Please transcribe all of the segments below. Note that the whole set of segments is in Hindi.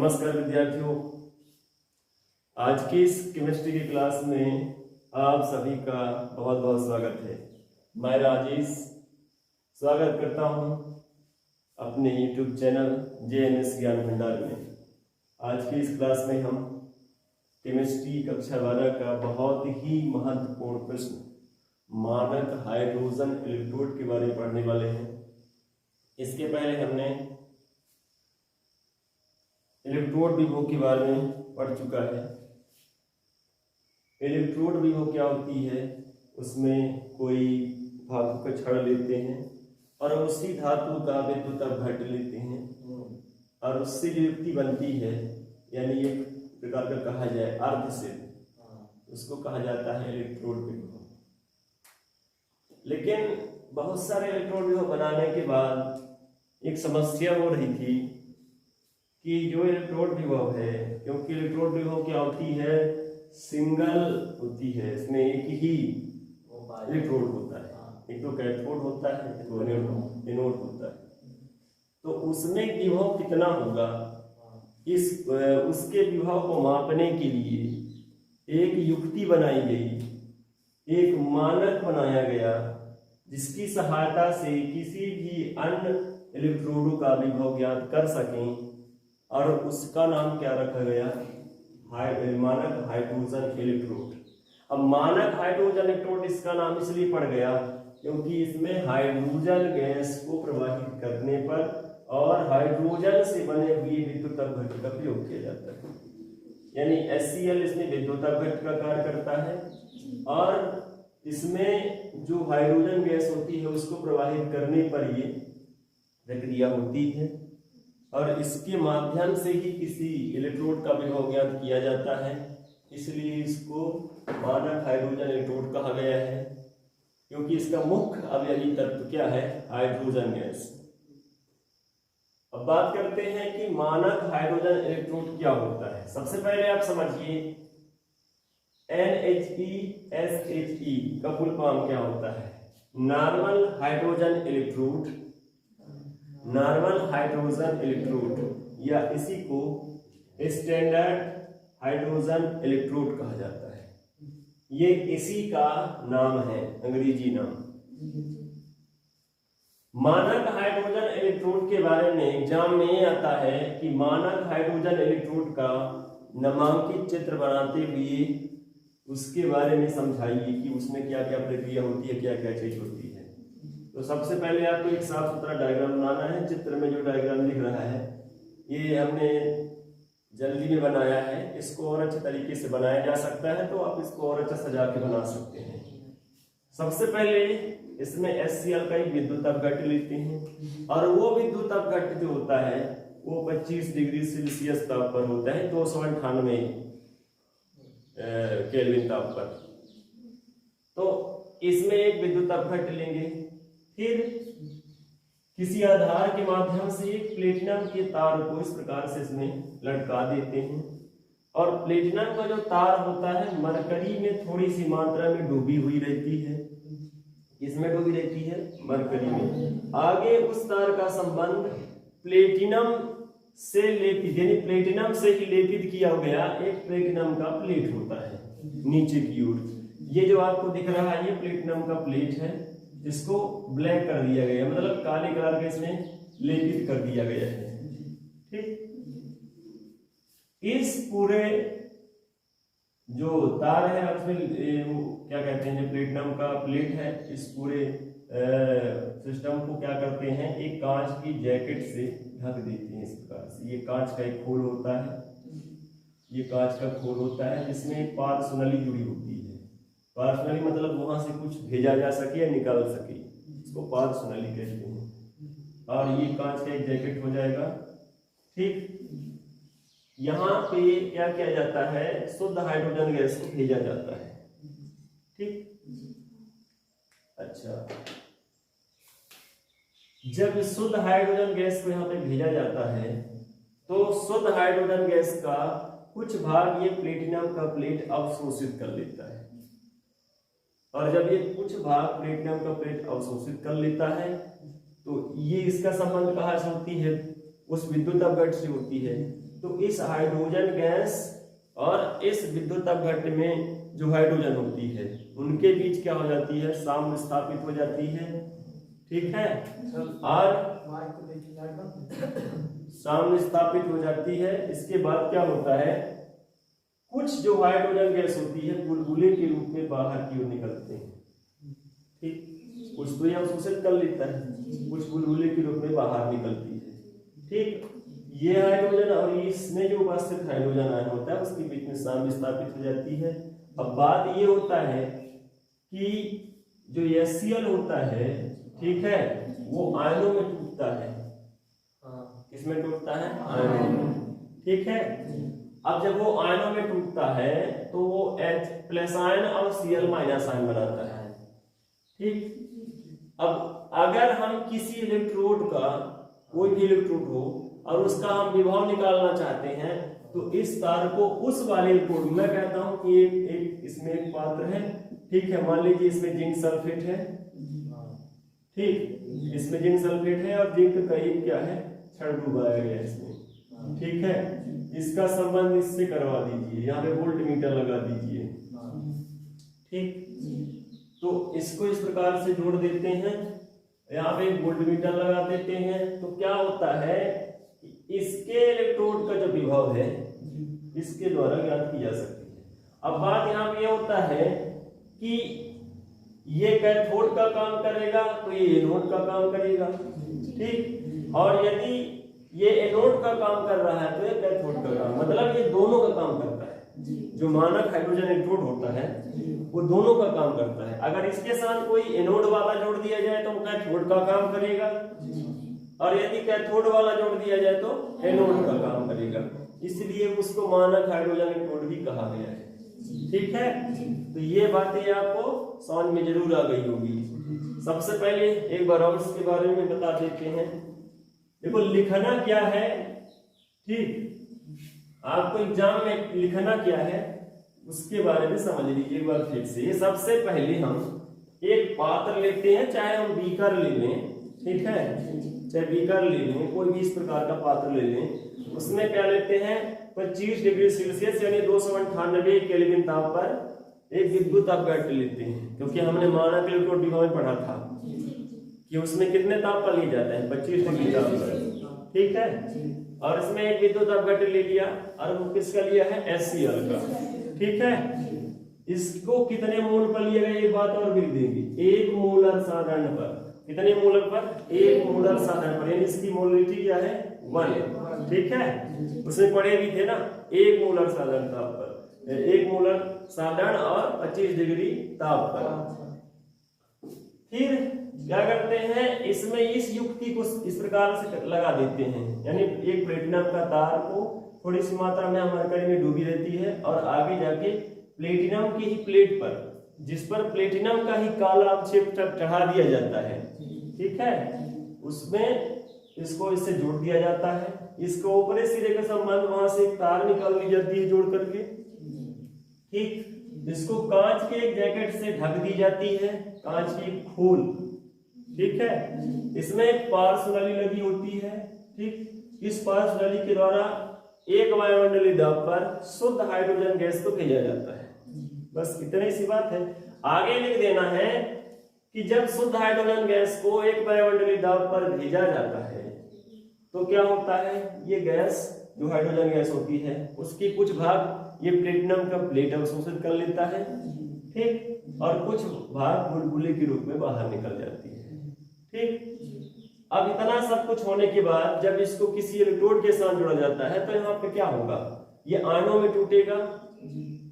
नमस्कार विद्यार्थियों, आज की इस केमिस्ट्री की क्लास में आप सभी का बहुत बहुत स्वागत है। मैं राजेश स्वागत करता हूं अपने YouTube चैनल JNS ज्ञान भंडार में। आज की इस क्लास में हम केमिस्ट्री कक्षा 12 का बहुत ही महत्वपूर्ण प्रश्न मानक हाइड्रोजन इलेक्ट्रोड के बारे में पढ़ने वाले हैं। इसके पहले हमने इलेक्ट्रोड विभव के बारे में पढ़ चुका है। इलेक्ट्रोड विभव क्या होती है, उसमें कोई धातु का छड़ लेते हैं और उसी धातु का विद्युत अपघट्य लेते हैं और उससे जो युक्ति बनती है, यानी एक प्रकार का कहा जाए अर्ध से, उसको कहा जाता है इलेक्ट्रोड विभव। लेकिन बहुत सारे इलेक्ट्रोड विभव बनाने के बाद एक समस्या हो रही थी कि जो इलेक्ट्रोड विभव है, क्योंकि इलेक्ट्रोड विभव क्या होती है, सिंगल होती है, इसमें एक ही इलेक्ट्रोड होता है, एक तो कैथोड होता है, एक तो एनोड होता है। तो उसमें विभव कितना होगा, उसके विभव को मापने के लिए एक युक्ति बनाई गई, एक मानक बनाया गया, जिसकी सहायता से किसी भी अन्य इलेक्ट्रोडों का विभव ज्ञात कर सकें, और उसका नाम क्या रखा गया, मानक हाइड्रोजन इलेक्ट्रोड। अब मानक हाइड्रोजन इलेक्ट्रोड इसका नाम इसलिए पड़ गया क्योंकि इसमें हाइड्रोजन गैस को प्रवाहित करने पर और हाइड्रोजन से बने हुए विद्युत अपघट्य का प्रयोग किया जाता है। यानी HCl इसमें विद्युत अपघट्य का कार्य करता है और इसमें जो हाइड्रोजन गैस होती है उसको प्रवाहित करने पर ये प्रक्रिया होती है और इसके माध्यम से ही किसी इलेक्ट्रोड का विभव ज्ञात किया जाता है। इसलिए इसको मानक हाइड्रोजन इलेक्ट्रोड कहा गया है, क्योंकि इसका मुख्य अवयवी तत्व क्या है, हाइड्रोजन गैस। अब बात करते हैं कि मानक हाइड्रोजन इलेक्ट्रोड क्या होता है। सबसे पहले आप समझिए NHE का फुल फॉर्म क्या होता है, normal hydrogen electrode. Normal hydrogen electrode या इसी को स्टैंडर्ड हाइड्रोजन इलेक्ट्रोड कहा जाता है। ये इसी का नाम है, अंग्रेजी नाम। मानक हाइड्रोजन इलेक्ट्रोड के बारे में एग्जाम में ये आता है कि मानक हाइड्रोजन इलेक्ट्रोड का नामांकित चित्र बनाते हुए उसके बारे में समझाइए कि उसमें क्या क्या प्रक्रिया होती है, क्या क्या चीज होती है। तो सबसे पहले आपको एक साफ सुथरा डायग्राम बनाना है। चित्र में जो डायग्राम दिख रहा है ये हमने जल्दी में बनाया है, इसको और अच्छे तरीके से बनाया जा सकता है, तो आप इसको और अच्छा सजा के बना सकते हैं। सबसे पहले इसमें HCl का एक विद्युत अपघट्य लेते हैं और वो विद्युत अपघट्य जो होता है वो 25 डिग्री सेल्सियस ताप पर होता है, 298 केल्विन ताप पर। तो इसमें एक विद्युत अपघट्य लेंगे, फिर किसी आधार के माध्यम से एक प्लेटिनम के तार को इस प्रकार से इसमें लटका देते हैं और प्लेटिनम का जो तार होता है मरकरी में थोड़ी सी मात्रा में डूबी हुई रहती है। इसमें डूबी रहती है मरकरी में। आगे उस तार का संबंध प्लेटिनम से लेपित, यानी प्लेटिनम से ही लेपित किया गया एक प्लेटिनम का प्लेट होता है नीचे की ओर। ये जो आपको दिख रहा है ये प्लेटिनम का प्लेट है, जिसको ब्लैक कर दिया गया, मतलब काले कलर के इसमें लेपित कर दिया गया है। ठीक, इस पूरे जो तार है उसमें क्या कहते हैं, जो प्लेटिनम का प्लेट है, इस पूरे सिस्टम को क्या करते हैं, एक कांच की जैकेट से ढक देते हैं इस प्रकार से। ये कांच का एक खोल होता है, ये कांच का खोल होता है जिसमें पार्श्वनली जुड़ी होती है। पार्श्वनली मतलब वहां से कुछ भेजा जा सके या निकाल सके, इसको पार्श्वनली कहते हैं। और ये कांच का एक जैकेट हो जाएगा। ठीक, यहाँ पे क्या किया जाता है, शुद्ध हाइड्रोजन गैस को भेजा जाता है। ठीक, अच्छा, जब शुद्ध हाइड्रोजन गैस को यहाँ पे भेजा जाता है तो शुद्ध हाइड्रोजन गैस का कुछ भाग ये प्लेटिनम का प्लेट अवशोषित कर लेता है, और जब ये कुछ भाग प्लेटिनम का प्लेट अवशोषित कर लेता है तो ये इसका संबंध कहाँ से होती है, उस विद्युत अपघट्य से होती है। तो इस हाइड्रोजन गैस और इस विद्युत अपघट्ट में जो हाइड्रोजन होती है उनके बीच क्या हो जाती है, साम्य स्थापित हो जाती है। ठीक है, और साम्य स्थापित हो जाती है। इसके बाद क्या होता है, कुछ जो हाइड्रोजन गैस होती है बुलबुले के रूप में बाहर की ओर निकलते हैं। ठीक, कुछ तो यह अवशोषित कर लेता है, कुछ बुलबुले के रूप में बाहर निकलती है। ठीक, ये हाइड्रोजन और इसमें जो उपस्थित हाइड्रोजन आयन होता है उसके बीच में साम्य स्थापित हो जाती है। अब बात ये होता है कि जो HCl होता है, ठीक है, वो आयनों में टूटता है। किसमें टूटता है, आयनों में। ठीक है, अब जब वो आयनों में टूटता है तो वो H+ आयन और Cl- आयन बनाता है। ठीक, अब अगर हम किसी इलेक्ट्रोड का, कोई भी इलेक्ट्रोड हो और उसका हम विभव निकालना चाहते हैं तो इस तार को उस वाले इलेक्ट्रोड, मैं कहता हूं कि एक इसमें एक पात्र है, ठीक है, मान लीजिए इसमें जिंक सल्फेट है। ठीक, इसमें जिंक सल्फेट है और जिंक का एक क्या है, छड़ डुबाया गया इसमें। ठीक है, इसका संबंध इससे करवा दीजिए, यहाँ पे वोल्ट मीटर लगा दीजिए। ठीक, तो इसको इस प्रकार से जोड़ देते हैं, यहाँ पे वोल्ट मीटर लगा देते हैं। तो क्या होता है, इसके इलेक्ट्रोड का जो विभव है इसके द्वारा ज्ञात की जा सकती है। अब बात यहाँ पे यह होता है कि ये कैथोड का काम करेगा तो ये एनोड का काम करेगा। ठीक, और यदि ये एनोड का काम कर रहा है तो ये कैथोड का काम, मतलब ये दोनों का काम करता है। जो मानक हाइड्रोजन इलेक्ट्रोड होता है वो दोनों का काम करता है। अगर इसके साथ कोई एनोड वाला जोड़ दिया जाए तो कैथोड का काम करेगा, और यदि कैथोड वाला जोड़ दिया जाए तो एनोड का काम करेगा। इसलिए उसको मानक हाइड्रोजन इलेक्ट्रोड भी कहा गया है। ठीक है, तो ये बातें आपको समझ में जरूर आ गई होगी। सबसे पहले एक बार और इसके बारे में बता देते हैं। देखो, लिखना क्या है, ठीक, आपको एग्जाम में लिखना क्या है उसके बारे में समझ लीजिए एक बार फिर से। सबसे पहले हम एक पात्र लेते हैं, चाहे हम बीकर ले लें, ठीक है, चाहे बीकर ले लें, कोई भी इस प्रकार का पात्र ले लें। उसमें क्या लेते हैं, 25 डिग्री सेल्सियस यानी 298 केल्विन ताप पर एक विद्युत अपघट्ट लेते हैं, क्योंकि हमने मानक इलेक्ट्रोड विभव में पढ़ा था कि उसमें कितने ताप पर लिए जाते हैं, 25 डिग्री ताप पर। ठीक है, और इसमें एक विद्युत अपघट्ट ले लिया, और वो किसका लिया है, HCl का। ठीक है, इसको कितने मोल पर लिया गया ये बात और भी देगी, 1 मोलर साधारण पर। कितने मोलर पर, 1 मोलर साधारण पर, यानी इसकी मोलरिटी क्या है, 1। ठीक है, उसमें पढ़े भी थे ना, 1 मोलर साधारण ताप पर, 1 मोलर साधारण और 25 डिग्री ताप पर। फिर क्या करते हैं, इसमें इस युक्ति को इस प्रकार से लगा देते हैं, यानी एक प्लेटिनम का तार को थोड़ी सी मात्रा में मरकरी में डूबी रहती है और आगे जाके प्लेटिनम की ही प्लेट पर, जिस पर प्लेटिनम का ही काला अवक्षेप चढ़ा दिया जाता है, ठीक है, उसमें इसको इससे जोड़ दिया जाता है। इसको ऊपरी सिरे का संबंध वहां से एक तार निकाल ली जाती है जोड़ करके। ठीक, इसको कांच के एक जैकेट से ढक दी जाती है, कांच की खोल। ठीक है, इसमें एक पार्श्व नली लगी होती है। ठीक, इस पार्श्व नली के द्वारा एक वायुमंडलीय दाब पर शुद्ध हाइड्रोजन गैस को भेजा जाता है। बस इतनी सी बात है। आगे लिख देना है कि जब शुद्ध हाइड्रोजन गैस को एक वायुमंडलीय दाब पर भेजा जाता है तो क्या होता है, ये गैस जो हाइड्रोजन गैस होती है उसकी कुछ भाग ये प्लेटिनम का प्लेट अवशोषित कर लेता है। ठीक, और कुछ भाग बुलबुले के रूप में बाहर निकल जाती है। ठीक, अब इतना सब कुछ होने के बाद जब इसको किसी इलेक्ट्रोड के साथ जोड़ा जाता है तो यहाँ पे क्या होगा, ये आयनों में टूटेगा,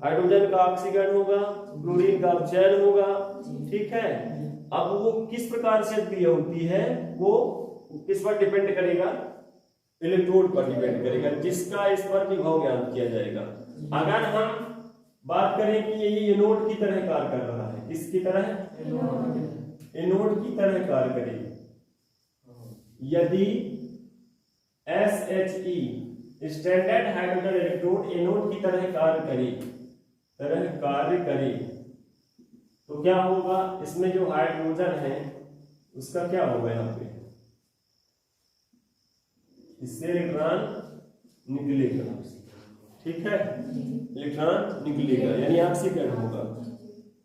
हाइड्रोजन का ऑक्सीकरण होगा, क्लोरीन का अपचयन होगा। ठीक है, अब वो किस प्रकार से क्रिया होती है वो किस पर डिपेंड करेगा, इलेक्ट्रोड पर डिपेंड करेगा, जिसका इस पर विभव ज्ञात किया जाएगा। अगर हम बात करें कि ये एनोड की तरह कार्य कर रहा है, किसकी तरह, एनोड की तरह कार्य करेगी। यदि SHE standard hydrogen electrode anode की तरह कार्य करे तो क्या होगा, इसमें जो हाइड्रोजन है उसका क्या होगा, यहाँ पे इससे इलेक्ट्रॉन निकलेगा। ठीक है, इलेक्ट्रॉन निकलेगा यानी ऑक्सीकरण होगा।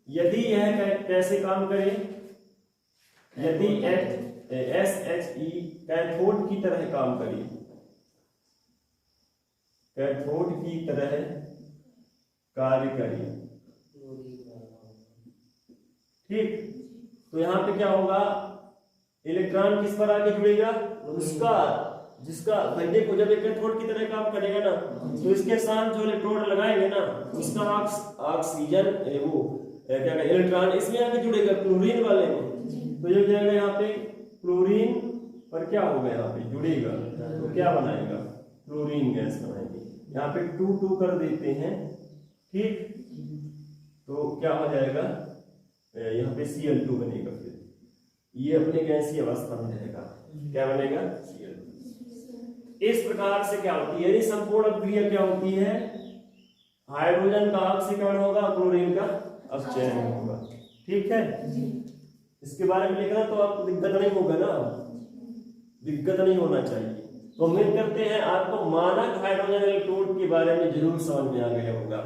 यदि यह कैसे काम करे, यदि SHE कैथोड की तरह काम करे, कैथोड की तरह कार्य करे, ठीक, तो यहां पे क्या होगा, इलेक्ट्रॉन किस पर आके जुड़ेगा, उसका जिसका भाई देखो जब एक कैथोड की तरह काम करेगा ना तो इसके साथ जो इलेक्ट्रोड लगाएंगे ना उसका ऑक्सीजन वो क्या कहते हैं इलेक्ट्रॉन इसमें आके जुड़ेगा क्लोरीन वाले में, तो ये जाएगा यहाँ पे क्लोरीन पर क्या होगा यहाँ पे जुड़ेगा, तो क्या बनाएगा, क्लोरीन गैस बनाएंगे। यहाँ पे 2 कर देते हैं, ठीक, तो क्या हो जाएगा, यहाँ पे Cl2 बनेगा। फिर ये अपने गैसीय अवस्था में रहेगा, क्या बनेगा, Cl2। इस प्रकार से क्या होती है, यानी संपूर्ण अभिक्रिया क्या होती है, हाइड्रोजन का ऑक्सीकरण होगा, क्लोरीन का अपचयन होगा। ठीक है, इसके बारे में लिखना तो आपको दिक्कत नहीं होगा ना, दिक्कत नहीं होना चाहिए। तो उम्मीद करते हैं आपको मानक हाइड्रोजन इलेक्ट्रोड के बारे में जरूर समझ में आ गया होगा।